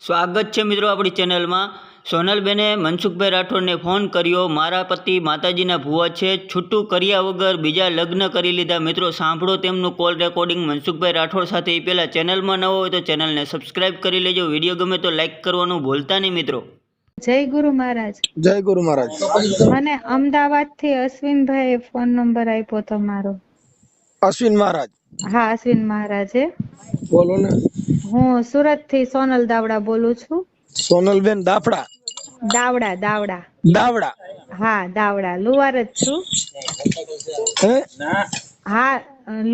સ્વાગત છે મિત્રો આપણી ચેનલમાં। સોનલબેને મનસુખભાઈ રાઠોડને ફોન કર્યો। મારા પતિ માતાજીના ભુવા છે, છૂટું કર્યા વગર બીજા લગ્ન કરી લીધા। મિત્રો સાંભળો તેમનું કોલ રેકોર્ડિંગ મનસુખભાઈ રાઠોડ સાથે। એ પહેલાં ચેનલમાં નવો હોય તો ચેનલને સબસ્ક્રાઈબ કરી લેજો। વિડીયો ગમે તો લાઈક કરવાનું ભૂલતા નહીં મિત્રો। જય ગુરુ મહારાજ। જય ગુરુ મહારાજ। મને અમદાવાદ થી અશ્વિનભાઈ ફોન નંબર આપ્યો તમારો। અશ્વિન મહારાજ? હા, અશ્વિન મહારાજે। બોલો ને। હું સુરત થી સોનલ દાવડા બોલું છું। સોનલબેન દાફડા? દાવડા દાવડા દાવડા? હા, દાવડા લુવાર જ છું। હે? હા,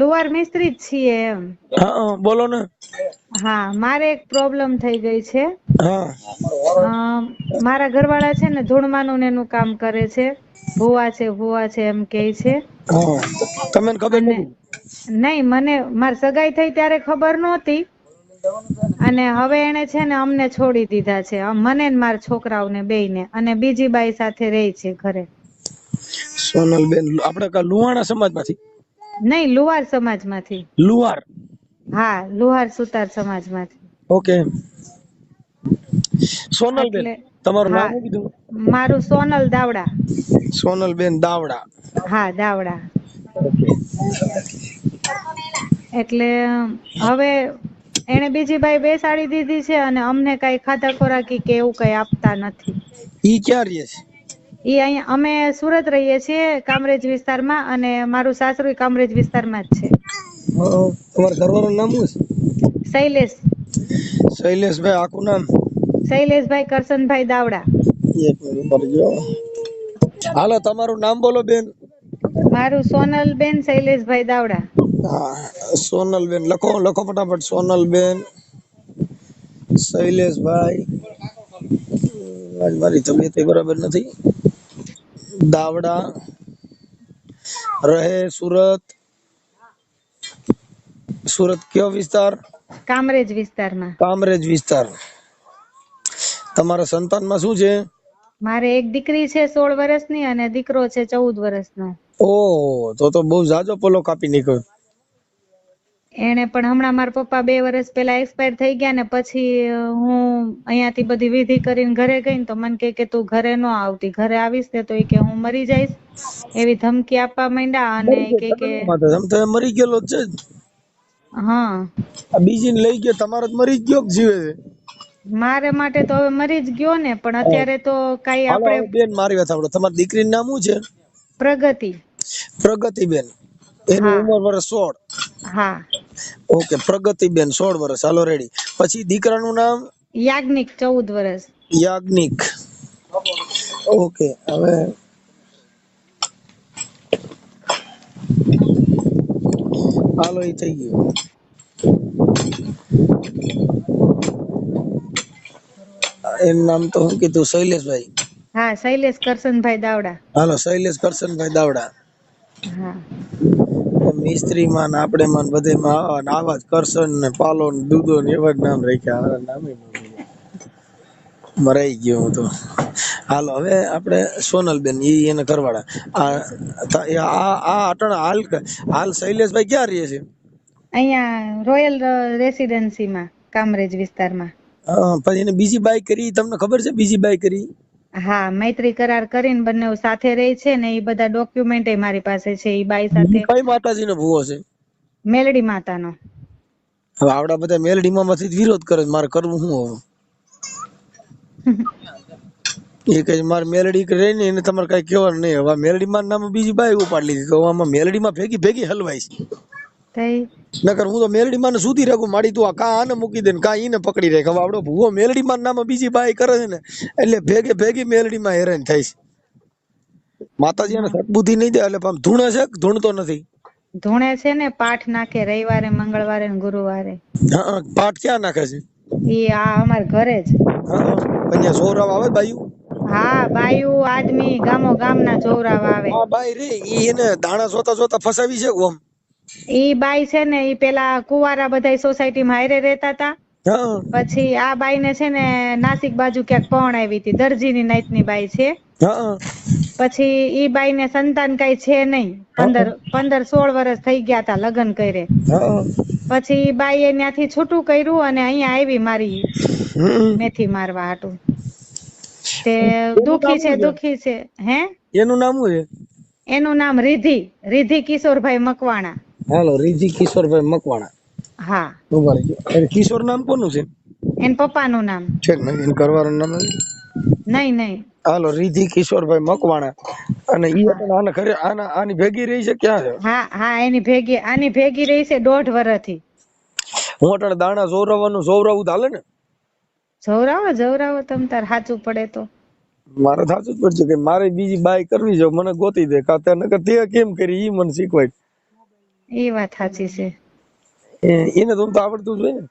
લુવાર મિસ્ત્રી જ છીએ એમ। હા બોલો ને। હા, મારે એક પ્રોબ્લેમ થઈ ગઈ છે। હા મારા ઘરવાળા છે ને ધૂળમાનું ને એનું કામ કરે છે। ભુવા છે એમ કે છે। હા, તમને ખબર અને નથી? નહીં, મને મારી સગાઈ થઈ ત્યારે ખબર નહોતી, અને હવે એને છે ને અમને છોડી દીધા છે, મને ને મારા છોકરાઓને બેયને, અને બીજી બાઈ સાથે રહે છે ઘરે। સોનલબેન આપણે લુહાણા સમાજમાંથી? નહીં, લુહાર સમાજમાંથી। લુહાર? હા, લુહાર સુતાર સમાજમાંથી। ઓકે। સોનલબેન એટલે તમારું નામ હા, શું કીધું? મારું સોનલ દાવડા। સોનલબેન દાવડા? હા, દાવડા। એટલે હવે એને બીજી બાઈ બેસાડી દીધી છે, અને અમને કઈ ખાધા ખોરાકી કે એવું કઈ આપતા નથી। ઈ ક્યાં રહે છે? ઈ અહીંયા અમે સુરત રહીએ છીએ, કામરેજ વિસ્તારમાં, અને મારું સાસરું કામરેજ વિસ્તારમાં જ છે। તમારા ઘરવાળાનું નામ શું છે? શૈલેષ। શૈલેષભાઈ આખું નામ? શૈલેષભાઈ કરશનભાઈ દાવડા। એક મિનિટ ભરજો। હાલો તમારું નામ બોલો બેન। મારું સોનલબેન શૈલેષભાઈ દાવડા। હા, સોનલબેન લખો ફટાફટ। સોનલબેન શૈલેષભાઈ, મારી તબિયત બરાબર નથી, દાવડા, રહે સુરત? સુરત કયો વિસ્તાર? કામરેજ વિસ્તારમાં। કામરેજ વિસ્તાર। તમારા સંતાનમાં શું છે? મારે એક દીકરી છે 16 વર્ષની, અને દીકરો છે 14 વર્ષનો। ઓહ, તો બહુ જાજો પોલો કાપી નીકળ્યો। એને પણ હમણાં મારા પપ્પા 2 વર્ષ પહેલા એક્સપાયર થઈ ગયા, ને પછી હું અહીંયાથી બધી વિધિ કરીને ઘરે ગઈ ને તો મને કે તું ઘરે ન આવતી, ઘરે આવીશ ને તો કે હું મરી જઈશ, એવી ધમકી આપવા માંડ્યા। અને તમે મરી ગયેલો છે જ? હા। આ બીજીને લઈ ગયો, તમારો જ મરી ગયો કે જીવે છે? મારે માટે તો હવે મરી જ ગયો ને, પણ અત્યારે તો કઈ હાલો આપણે। હવે બેન મારી વાત સાંભળો, તમારી દીકરીનું નામ શું છે? પ્રગતિ। પ્રગતિબેન? એની હા ઉંમર વર્ષ 16? હા। ઓકે, પ્રગતિબેન 16 વર્ષ, હાલો રેડી। પછી દીકરાનું નામ? યાજ્ઞિક 14 વર્ષ। યાજ્ઞિક, ઓકે। હવે હાલો, એ થઈ ગયું। એનું નામ તો શું કીધું? શૈલેષભાઈ? હા, શૈલેષ કરશનભાઈ દાવડા। હાલો, શૈલેષ કરશનભાઈ દાવડા। હા। મિસ્ત્રી માં આપણે માં બધે માં આવા જ કરશન ને પાલો ને દૂધો ને એવા જ નામ રાખ્યા, નામે મરાઈ ગયો હું તો। હાલો હવે આપણે સોનલબેન, એને ઘરવાળા હાલ શૈલેષભાઈ ક્યાં રહે છે? અહીંયા રોયલ રેસિડેન્સીમાં, કામરેજ વિસ્તારમાં। પછી એને બીજી બાઈ કરી, તમને ખબર છે બીજી બાઈ કરી? હા, મૈત્રી કરાર કરીને બંને સાથે રહે છે ને, એ બધા ડોક્યુમેન્ટ મારી પાસે છે। એ બાઈ સાથે કઈ માતાજી નો ભૂવો છે? મેલડી માતાનો। હવે આવડા બધા મેલડીમાં માંથી વિરોધ કરે, મારે કરવું શું હવે? એ કઈ મારે મેલડી રહી ને, એને તમારે કઈ કહેવાનું નહીં। હવે મેલડી માં નામ બીજી બાઈ ઉપાડી લીધી, તો આમાં મેલડી માં ભેગી હલવાઈશ। નકર હું તો મેલડી માં સુધી રાખું, માડી તું કા આને મૂકી દે ને કા ઈને પકડી રાખ। હવે આવડો ભૂવો મેલડી માં નામ બીજી બાઈ કરે છે ને, એટલે ભેગી મેલડી માં હેરાન થાય છે। માતાજી એને સદબુદ્ધિ નહીં દે, એટલે ધૂણે છે કે ધૂણતો નથી? ધૂણે છે ને, પાઠ નાખે રવિવારે, મંગળવારે ને ગુરુવારે। હા, પાઠ ક્યાં નાખે છે? આ અમાર ઘરે જ। અહીંયા સોરાવ આવે બાયું? હા, બાયું આદમી ગામના જોવરાવ આવે। હા, બાઈ રે ઈ એને દાણા જોતા ફસાવી છે ઓમ? ઈ બાઈ છે ને, ઈ પેલા કુવારા બધા સોસાયટીમાં હારે રહેતા હતા। હા પછી આ બાઈ ને છે ને નાસિક બાજુ ક્યાંક પણ આવી હતી, દરજીની નાઈટની બાઈ છે। હા પછી ઈ બાઈ ને સંતાન કઈ છે નહીં, 15-16 વર્ષ થઈ ગયા તા લગ્ન કરે। હા પછી બાઈએ ત્યાંથી છૂટું કર્યું અને અહીંયા આવી મારી હમ. મેથી મારવા હાટું. તે એનું નામ શું છે? દુખી છે. હે? એનું નામ શું છે? એનું નામ રિધિ કિશોરભાઈ મકવાણા. હાલો, રીજી કિશોરભાઈ મકવાણા. હા. ઉભા રહેજો. એટલે કિશોર નામ કોનું છે? એન પપ્પાનું નામ. છે ને એન ઘરવાળાનું નામ નથી? નહીં. હાલો, રીધી કિશોરભાઈ મકવાણા. અને ઈ પણ આના ઘરે આની ભેગી રહી છે? ક્યાં છે? હા આની ભેગી રહી છે 1.5 વર્ષથી. હું અટાણે દાણા જોવરાવું તો હાલે ને? જવરાવો તમ તાર સાચું પડે તો. મારે થાતું જ પડશે કે મારે બીજી બાય કરવી છે, મને ગોતી દે કાતે, નકર તે કેમ કરી ઈ મને શીખવાય. એ વાત સાચી છે. એને તો આવડતું જ હોય ને.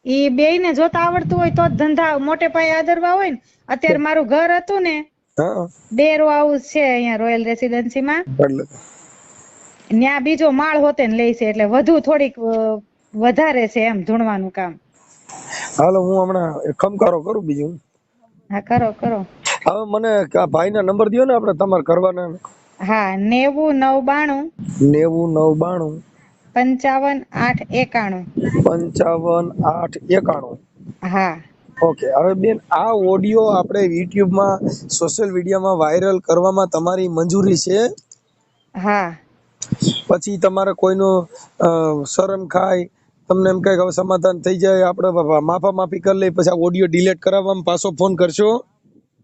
ઈ બેયને જોતા આવડતું હોય તો જ ધંધા મોટે પાયે આદરવા હોય ને. અત્યારે મારું ઘર હતું ને, હા, 2 રો હાઉસ છે અહીંયા રોયલ રેસિડેન્સી માં. એટલે ન્યા બીજો માળ હોતે ને લે છે, એટલે વધુ થોડીક વધારે છે એમ ધૂણવાનું કામ. હાલો, હું હમણાં એક ખમકારો કરું બીજું. હા, કરો. હવે મને આ ભાઈના નંબર દ્યો ને, આપણે તમારે કરવાના. હા, 90 992 90 992 55 891. 55 891. હા. ઓકે. હવે બેન, આ ઓડિયો આપણે યુટ્યુબ માં, સોશિયલ મીડિયામાં વાયરલ કરવામાં તમારી મંજૂરી છે? હા. પછી તમારે કોઈનું શરમ ખાય, તમને એમ કઈ હવે સમાધાન થઈ જાય, આપણે માફી કરી લઈ, પછી આ ઓડિયો ડિલીટ કરાવવામાં પાછો ફોન કરશો?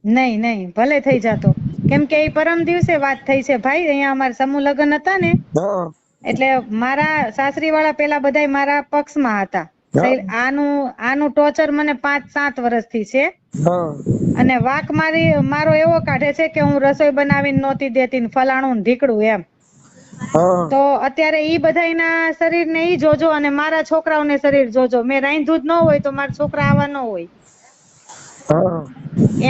નહીં, ભલે થઈ જાતો. કેમ કે એ પરમ દિવસે વાત થઈ છે ભાઈ, અહીંયા અમારા સમૂહ લગ્ન હતા ને, હા, એટલે મારા સાસરી વાળા પેલા બધાય મારા પક્ષમાં હતા. આનું ટોર્ચર મને 5-7 વર્ષથી છે. હા, અને વાક મારો એવો કાઢે છે કે હું રસોઈ બનાવીને નહોતી દેતી ને ફલાણું ને ઢીકડું એમ. હા, તો અત્યારે ઈ બધાયના શરીરને ઈ જોજો અને મારા છોકરાઓને શરીર જોજો. મેં રાંધ્યું જ ન હોય તો મારા છોકરા આવા ન હોય હા.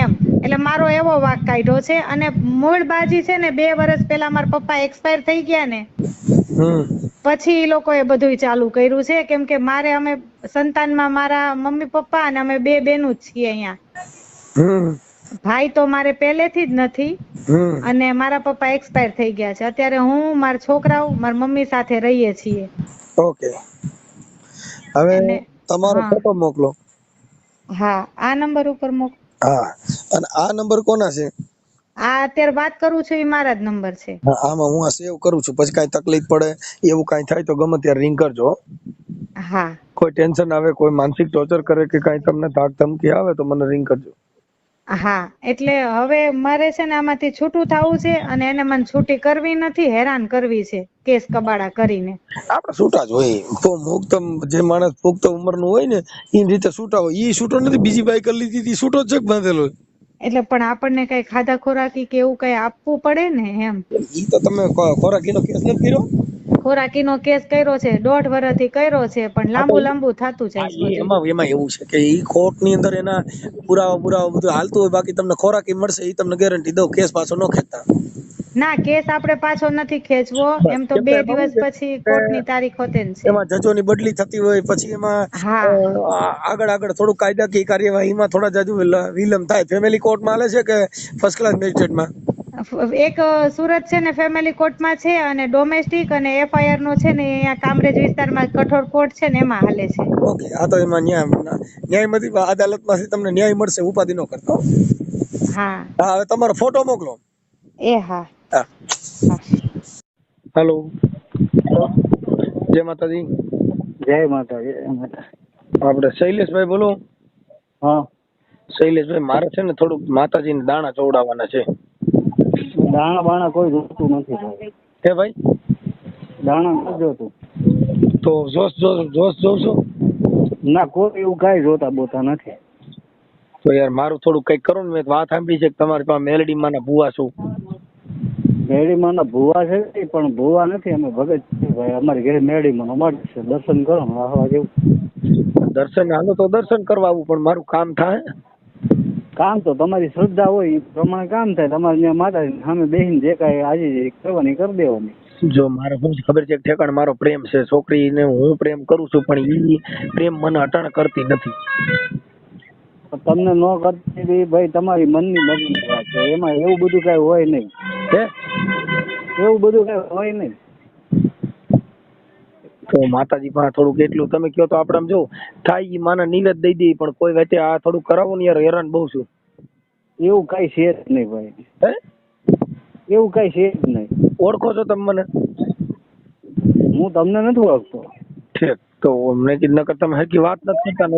એમ. એટલે મારો એવો વાક કાઢ્યો છે. અને મૂળ બાજી છે ને, 2 વર્ષ પહેલા મારા પપ્પા એક્સપાયર થઈ ગયા ને, પછી ઈ લોકોએ બધું ચાલુ કર્યું છે. કેમ કે અમે સંતાનમાં મારા મમ્મી પપ્પા અને અમે 2 બેનું જ છીએ અહીંયા. ભાઈ તો મારે પહેલેથી જ નથી, અને મારા પપ્પા એક્સપાયર થઈ ગયા છે. અત્યારે હું, મારા છોકરાઓ, મારા મમ્મી સાથે રહીએ છીએ. ઓકે. હવે તમારો ફોટો મોકલો. હા, આ નંબર ઉપર મોકલો. હા. અને આ નંબર કોના છે? આ અત્યારે વાત કરું છું એ મારા જ નંબર છે. આમાં હું આ સેવ કરું છું, પછી કઈ તકલીફ પડે, એવું કઈ થાય તો ગમે ત્યારે રિંગ કરજો. હા. કોઈ ટેન્શન આવે, કોઈ માનસિક ટોર્ચર કરે કે કઈ તમને ધાક ધમકી આવે તો મને રિંગ કરજો. હા, એટલે હવે મારે છે ને આમાંથી છૂટું થવું છે, અને એને મને છૂટી કરવી નથી, હેરાન કરવી છે કેસ કબાડા કરીને. આપણે છૂટા જ હોય. તો મુક્ત જે માણસ પુખ્ત ઉંમરનું હોય ને, એ રીતે છૂટા હોય. ઈ છૂટો નથી, બીજી બાઈ કરી લીધી હતી, છૂટો જ બાંધેલો. એટલે પણ આપણને કઈ ખાધા ખોરાકી કે એવું કઈ આપવું પડે ને એમ. ઈ તો તમે ખોરાકીનો કેસ નથી કર્યો? ખોરાકીનો કેસ કર્યો છે, 1.5 વર્ષથી કર્યો છે, પણ લાંબુ થતું જાય છે. એમાં એવું છે કે ઈ કોર્ટની અંદર એના પુરાવા બધું હાલતું હોય, બાકી તમને ખોરાકી મળશે, ઈ તમને ગેરંટી દઉં. કેસ પાછો ન ખેંચતા. ના, કેસ આપણે પાછો નથી ખેંચવો. એમ તો 2 દિવસ પછી કોર્ટની તારીખ હોતે છે. એમાં જજોની બદલી થતી હોય, પછી એમાં આગળ થોડું કાયદાકીય કાર્યવાહીમાં થોડા જાજુ વિલંબ થાય. ફેમિલી કોર્ટમાં હાલે છે કે ફર્સ્ટ ક્લાસ મેજિસ્ટ્રેટમાં? એક સુરત છે ને ફેમિલી કોર્ટમાં છે, અને ડોમેસ્ટિક અને FIR નો છે ને અહીંયા કામરેજ વિસ્તારમાં કઠોર કોર્ટ છે ને એમાં હાલે છે. ઓકે. આ તો એમાં ન્યાયમતી અદાલતમાંથી તમને ન્યાય મળશે, ઉપાધિ ન કરતા. હા. હવે તમારો ફોટો મોકલો. હા. હેલો. જય માતાજી. જય માતાજી. આપણે શૈલેષભાઈ બોલો. હા, શૈલેષભાઈ, મારે છે ને થોડુંક માતાજીને દાણા ચોવડાવવાના છે. દાણા બાણા કોઈ જોતું નથી ભાઈ. હે ભાઈ? દાણા નથી જોતું. તો જોશ જોશો? ના, કોઈ એવું કઈ જોતા બોતા નથી. તો યાર મારું થોડું કઈક કરો ને. મેં વાત સાંભળી છે કે તમારી પાસે મેલડીમાં ના ભૂવા છું. મેળીમાં ના ભૂવા છે, પણ ભૂવા નથી, અમે ભગત છીએ ભાઈ. અમારી ઘરે મેળીમાં મળે છે, દર્શન કરો આવા જેવું. દર્શન હાલો તો દર્શન કરવા આવું, પણ મારું કામ થાય. કામ તો તમારી શ્રદ્ધા હોય એ પ્રમાણે કામ થાય. તમારે ત્યાં માતાજી સામે બેસીને જે કાંઈ આજે કરવાની કરી દેવાની. જો મારે શું ખબર છે, ઠેકાણ મારો પ્રેમ છે, છોકરીને હું પ્રેમ કરું છું, પણ ઈ પ્રેમ મને અટાણ કરતી નથી. તમને ન કરતી ભાઈ, તમારી મનની મગની વાત છે. એમાં એવું બધું કઈ હોય નહીં. એવું બધું કઈ હોય નહીં. તો માતાજી પાસે થોડુંક એટલું તમે કયો તો આપણે આમ જો થાય ઈ માના નીલ જ દઈ દે, પણ કોઈ વચ્ચે આ થોડું કરાવો ને યાર, હેરાન બહુ છું. એવું કઈ છે જ નહીં ભાઈ, હે એવું કઈ છે જ નહીં. ઓળખો છો તમે મને? હું તમને નથી ઓળખતો. ઠીક, તો મેં કીધું નકર તમે હરકી વાત નથી કરતા ને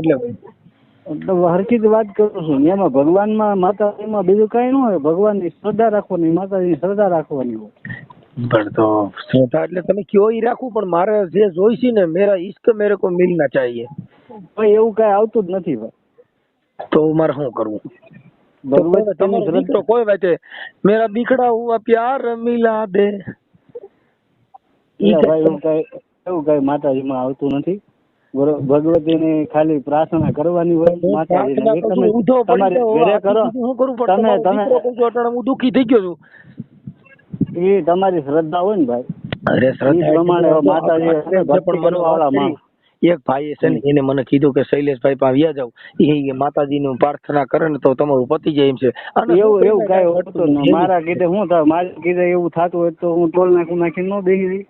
એટલે હરખી જ વાત કરું છું. એમાં ભગવાનમાં માતાજીમાં બીજું કઈ ન હોય. ભગવાનની શ્રદ્ધા રાખવાની, માતાજીની શ્રદ્ધા રાખવાની હોય. પણ તો શ્રદ્ધા એટલે તમે કયો ઈ રાખવું, પણ મારે જે જોઈશે ને, મેરા ઇશ્ક મેરે કો મિલના ચાહીએ. ભાઈ એવું કઈ આવતું જ નથી ભાઈ. તો મારે શું કરવું? ભગવાન તમારો દીકરો કોઈ વાતે મેરા દીકડા હુઆ પ્યાર મિલા દે. ભાઈ એવું કઈ માતાજીમાં આવતું નથી. ભગવતીને ખાલી પ્રાર્થના કરવાની હોય. માતાજીને તમારે ઘરે કરો. હું દુઃખી થઈ ગયો છું. એ તમારી શ્રદ્ધા હોય ને ભાઈ, અરે એ પ્રમાણે માતાજી ભક્તિ કરવાવાળા એક ભાઈ છે ને, એને મને કીધું કે શૈલેષભાઈ પાસે વ્યા જાવ, એ માતાજીની પ્રાર્થના કરે ને તો તમારું પતી જાય એમ છે. એવું કઈ હોતું નહીં. મારા કીધે શું થાય, મારા કીધે એવું થતું હોય તો હું ટોલ નાખી ન બેસી.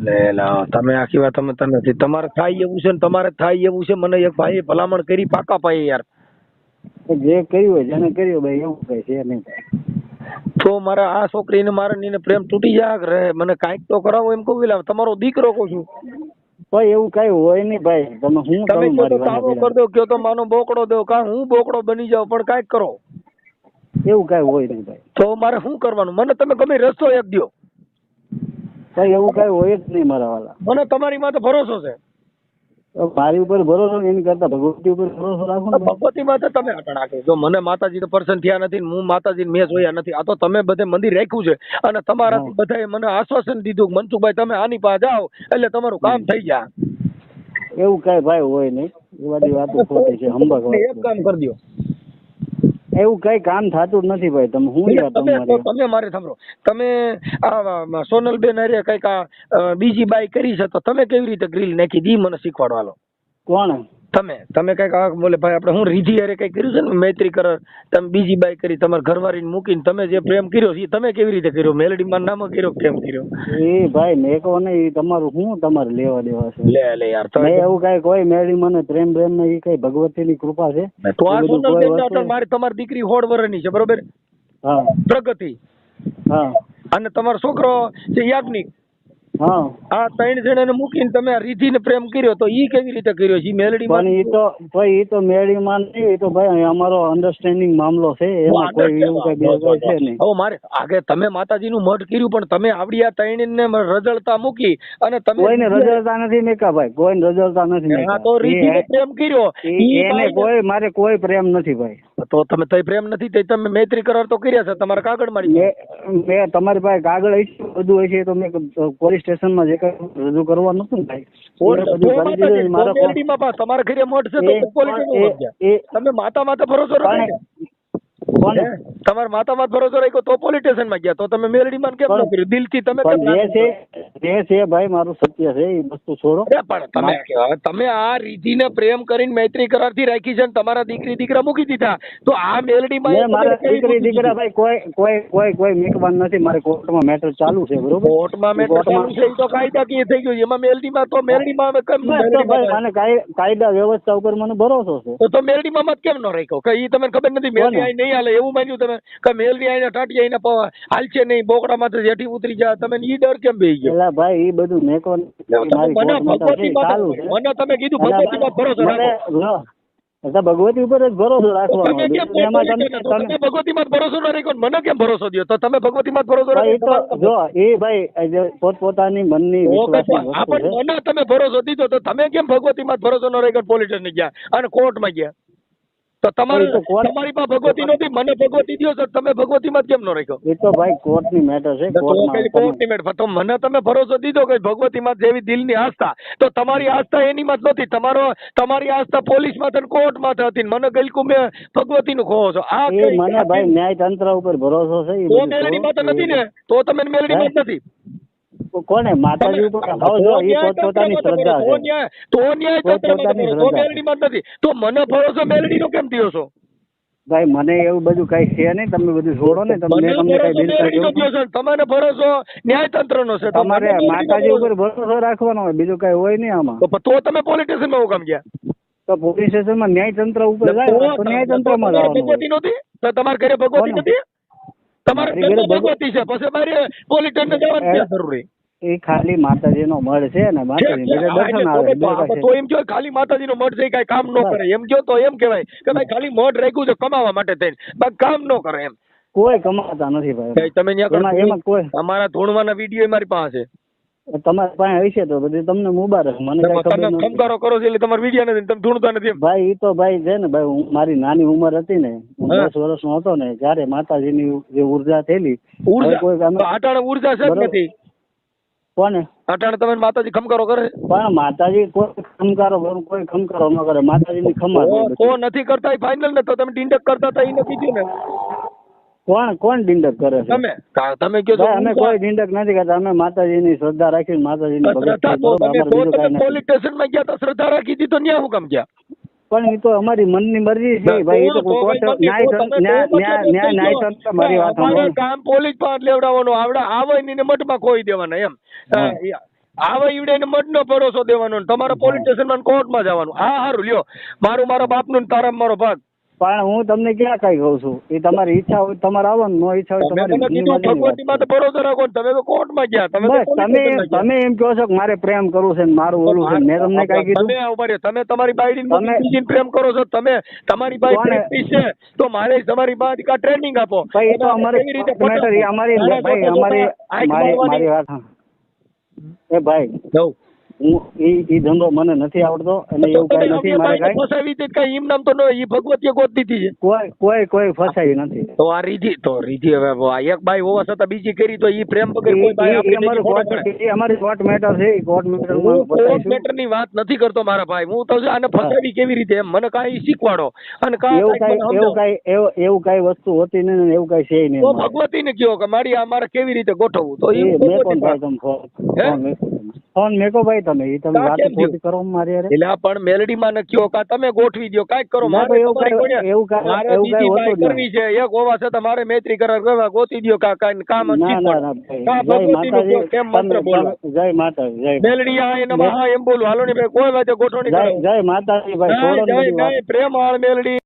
લે લાવ, તમે આખી વાત તમે નથી. તમારે થાય એવું છે ને, તમારે થાય એવું છે. મને એક ભાઈ ભલામણ કરી પાકા પાયે યાર. જે કર્યું હોય, જેને કર્યું ભાઈ, એવું કઈ છે નહીં. તો મારા આ છોકરીને મારે નીને પ્રેમ તૂટી જાય રહે, મને કાંઈક તો કરાવો એમ કહું. તમારો દીકરો કહું છું ભાઈ, એવું કઈ હોય નહીં ભાઈ. તમે કયો તો તાળો કરી દો, કયો તો માનો બોકડો દો, કા હું બોકડો બની જાઉં, પણ કાંઈક કરો. એવું કઈ હોય નહીં ભાઈ. તો મારે શું કરવાનું? મને તમે ગમે રસ્તો એક દો ભાઈ. એવું કઈ હોય જ નહીં મારા વાલા. મને તમારી માં તો ભરોસો છે. મારી ઉપર ભરોસો એની કરતા ભગવતી ઉપર ભરોસો રાખો ને. ભગવતી માં તો તમે આટણ નાખે. જો મને માતાજી તો પર્સન થયા નથી, હું માતાજી મેં જોયા નથી. આ તો તમે બધે મંદિર રાખ્યું છે અને તમારાથી બધાએ મને આશ્વાસન દીધું મનસુખભાઈ તમે આની પાસે જાઓ એટલે તમારું કામ થઈ જાય. એવું કઈ ભાઈ હોય નહીં. એ બધી વાતો ખોટી છે. એક કામ કરી દો. એવું કઈ કામ થતું જ નથી ભાઈ. તમે મારે સાંભળો, તમે આ સોનલબેન અરે કઈક બીજી બાઈ કરી છે, તો તમે કેવી રીતે ગ્રીલ નાખી દી મને શીખવાડવાલો. કોણ? તમે કઈક બોલે ભાઈ આપણે હું રીધી અરે કઈ કર્યું છે ને, મૈત્રી કર, તમે બીજી બાઈ કરી, તમારા ઘરવાળીને મૂકીને તમે જે પ્રેમ કર્યો છે તમે કેવી રીતે કર્યો? મેલડી માં નામ કર્યો, કેમ કર્યો? એ ભાઈ મેકો નહીં. તમારું શું તમારે લેવા દેવા છે? લે યાર, એવું કઈ કોઈ મેલડી મને પ્રેમ ને એ કઈ ભગવતી ની કૃપા છે. તો આ સોનલબેન મારી તમારી દીકરી 16 વર્ષની છે બરોબર? હા. પ્રગતિ. હા. અને તમારો છોકરો છે યાજ્ઞિક. હા. આ 3 જણાને મૂકીને તમે આ રીધીને પ્રેમ કર્યો, તો ઈ કેવી રીતે કર્યો છે? મેલડી માં એ તો મેલડી માં નહીં. એ તો ભાઈ અમારો અન્ડરસ્ટેન્ડિંગ મામલો છે. એમાં કોઈ એવું કઈ બીજું છે નહીં. હવે મારે આગે તમે માતાજીનું મઢ કર્યું, પણ તમે આવડી આ 3 ને રજળતા મૂકી અને તમે કોઈને રજળતા નથી મેકા ભાઈ. કોઈને રજળતા નથી મેકા. તો રીધીને પ્રેમ કર્યો એને કોઈ મારે કોઈ પ્રેમ નથી ભાઈ. તો તમે તઈ પ્રેમ નથી તે તમે મૈત્રી કરાર તો કર્યા છે તમારા કાગળ મારી. મેં તમારી પાસે કાગળ બધું હોય છે તો મેં પોલીસ સ્ટેશન માં જે કઈ રજૂ કરવા નતું ને ભાઈ. તમારા ઘરે મઠ છે તો પોલીસ તમે માતા માતા ભરોસો રાખો. તમારા માતા માત ભરોસો રાખ્યો તો પોલીસ સ્ટેશન માં ગયા, તો તમે મેલડી માં કેમ ન કર્યું? દિલ થી તમે જે છે ભાઈ મારું સત્ય છે. એ વસ્તુ છોડો. પણ તમે આ રીધીને પ્રેમ કરીને મૈત્રી કરાર થી રાખી છે, તમારા દીકરી દીકરા મૂકી દીધા, તો આ મેલડી માં મારા દીકરી દીકરા ભાઈ કોઈ મેકવાન નથી. મારે કોર્ટમાં મેટર ચાલુ છે બરોબર. કોર્ટમાં મેટર ચાલુ છે તો કાયદાકીય થઈ ગયું. એમાં મેલડી માં તો મેલડી માં મને કાયદા વ્યવસ્થા ઉપર મને ભરોસો છે. તો મેલડી માં મત કેમ ન રાખ્યો? કઈ તમને ખબર નથી મેલડી આઈ નહીં હાલે એવું માન્યું તમે કે મેલડી આઈને ટાટી આઈને હાલશે નહીં, બોકડા માંથી જેઠી ઉતરી જાય, તમે ઈ ડર કેમ બેહી ગયો? ભાઈ એ બધું મેકો મને તમે કીધું ભગવતી માં ભરોસો રાખો. ભગવતી ઉપર જ ભરોસો રાખવાનો. તમે ભગવતી માં ભરોસો ન રાખ્યો, મને કેમ ભરોસો દો? તો તમે ભગવતી માં ભરોસો રાખો. જો એ ભાઈ પોતપોતાની મનની મને તમે ભરોસો દીધો, તો તમે કેમ ભગવતી માં ભરોસો ન રાખ્યો? પોલીસ સ્ટેશન ગયા અને કોર્ટમાં ગયા, તો તમારી પાસે ભગવતી નથી, મને ભગવતી દો છો, તમે ભગવતી માં કેમ ન રાખ્યો? એ તો ભાઈ કોર્ટ ની મેટર છે. કોર્ટની મેટર. તો મને તમે ભરોસો દીધો કે ભગવતી માં જેવી દિલ ની આસ્થા, તો તમારી આસ્થા એની માં નથી. તમારી આસ્થા પોલીસ માં કોર્ટ માં હતી. મને ગલકું મેં ભગવતી નું ખોવો છો. આ મને ભાઈ ન્યાય તંત્ર ઉપર ભરોસો છે. તો મેલડી માં નથી ને, તો તમે મેલડી માં નથી. કોને માતાજી ઉપર પોતાની શ્રદ્ધા છે. તો ન્યાય તંત્ર માં મેલડી માં નથી, તો મને ભરોસો મેલડી નો કેમ થયો છો? ભાઈ મને એવું બધું કઈ છે નહીં, તમે બધું છોડો ને. તમને કઈ બિલ તમારે ભરોસો ન્યાયતંત્ર નો છે, તમારે માતાજી ઉપર ભરોસો રાખવાનો હોય, બીજું કઈ હોય નહીં આમાં. તો તમે પોલીસ સ્ટેશન માં કામ ગયા? તો પોલીસ સ્ટેશન માં ન્યાયતંત્ર ઉપર જાય તો ન્યાયતંત્ર માં ભગવતી નહોતી તો તમારા ઘરે ભગવતી નથી? તમારા ઘરે ભગવતી છે પછી મારે પોલીસ સ્ટેશન જવાની ક્યાં જરૂરી? એ ખાલી માતાજી નો મઢ છે ને, માતાજી દર્શન આવે. તો એમ કહો ખાલી માતાજી નો મઢ છે કઈ કામ ન કરે, એમ કહો તો એમ કહેવાય કે ભાઈ ખાલી મઢ રાખ્યું છે કમાવા માટે થઈને, બાકી કામ ન કરે એમ. કોઈ કમાતા નથી ભાઈ. તમે એમાં કોઈ અમારા ધૂણવાના વિડીયો મારી પાસે છે. તમારી પાસે હશે તો બધી તમને મુબારક. મને કઈ ખબર નથી. ખમકારો કરો છો એટલે તમારા વિડીયો નથી, તમે ધૂણતા નથી. ભાઈ એ તો ભાઈ છે ને ભાઈ, મારી નાની ઉંમર હતી ને, હું 10 વર્ષનો હતો ને, જયારે માતાજીની જે ઉર્જા થયેલી. અટાણે ઉર્જા છે જ નથી. કોને અટાણે તમે માતાજી ખમકારો કરે? પણ માતાજી કોઈ ખમકારો ન કરે. માતાજીની ખમા કોણ નથી કરતા ફાઇનલ ને? તો તમે ડિંડક કરતા હતા એ નથી કીધું ને? કોણ ડિંડક કરે છે? તમે કહો છો અમે કોઈ ડિંડક નથી કરતા. અમે માતાજીની શ્રદ્ધા રાખી, માતાજીની પોલીસ સ્ટેશન માં ગયા તો શ્રદ્ધા રાખી હતી, તો ન્યા હું કામ ગયા? પણ એ તો અમારી મનની મરજી છે ભાઈ. એ તો ન્યાયતંત્ર મારી વાત સાંભળો. કામ પોલીસ પાસે લેવડાવવાનું આવડે, આવે ને મઠમાં ખોઈ દેવાના એમ. આવે ઈવડે ને મઠ નો ભરોસો દેવાનો, તમારે પોલીસ સ્ટેશન માં કોર્ટમાં જવાનું. હા સારું લ્યો, મારા બાપનું તારા મારો ભાગ. પણ હું તમને ક્યાં કઈ કહું છું, એ તમારી ઈચ્છા હોય તમારે આવવાનું, નો ઈચ્છા હોય ભગવતી માં ભરોસો રાખો. તમે તો કોર્ટમાં ગયા, તમે એમ કહો છો કે મારે પ્રેમ કરવું છે ને મારું ઓલું છે. મેં તમને કઈ કીધું? તમે તમારી બાઈ પ્રેમ કરો છો, તમે તમારી બાઈ છે તો મારે તમારી બાઈ ટ્રેનિંગ આપો. ભાઈ એ તો અમારી વાત. એ ભાઈ ઈ ધંધો મને નથી આવડતો અને એવું કઈ નથી મારે કઈ. ફસાવી દે કઈ એમ નામ તો ઈ ભગવતીએ ગોતી દીધી છે. કોઈ ફસાવી નથી. તો આ રીધી હવે એક બાઈ હોવા છતાં બીજી કરી તો ઈ પ્રેમ વગર કોઈ બાઈ અમારી કોર્ટ મેટર છે. કોર્ટ મેટર ની વાત નથી કરતો મારા ભાઈ. હું તો આને ફસાવી કેવી રીતે એમ મને કાઈ શીખવાડો. અને એવું કઈ વસ્તુ હોતી નહીં, એવું કઈ છે નહીં. તો ભગવતી ને કયો કે મારી આ મારે કેવી રીતે ગોઠવવું? તો ફોન મેકો ભાઈ તમે. એ તમે વાત ખોટી કરો મારી યાર. એટલે પણ મેલડી માં નક્યો કા તમે ગોઠવી દો, કાઈક કરો. મારે એવું કરવી છે. એક હોવા છતાં મારે મૈત્રી કરાર કરવા ગોતી દો કા કાઈ કામ નથી. કેમ મંત્ર બોલો જય માતાજી. મેલડી આ એને મહા એમ બોલું. હાલો ને ભાઈ કોઈ વાતે ગોઠવણી કરો. જય માતાજી ભાઈ. પ્રેમ હાળ મેલડી.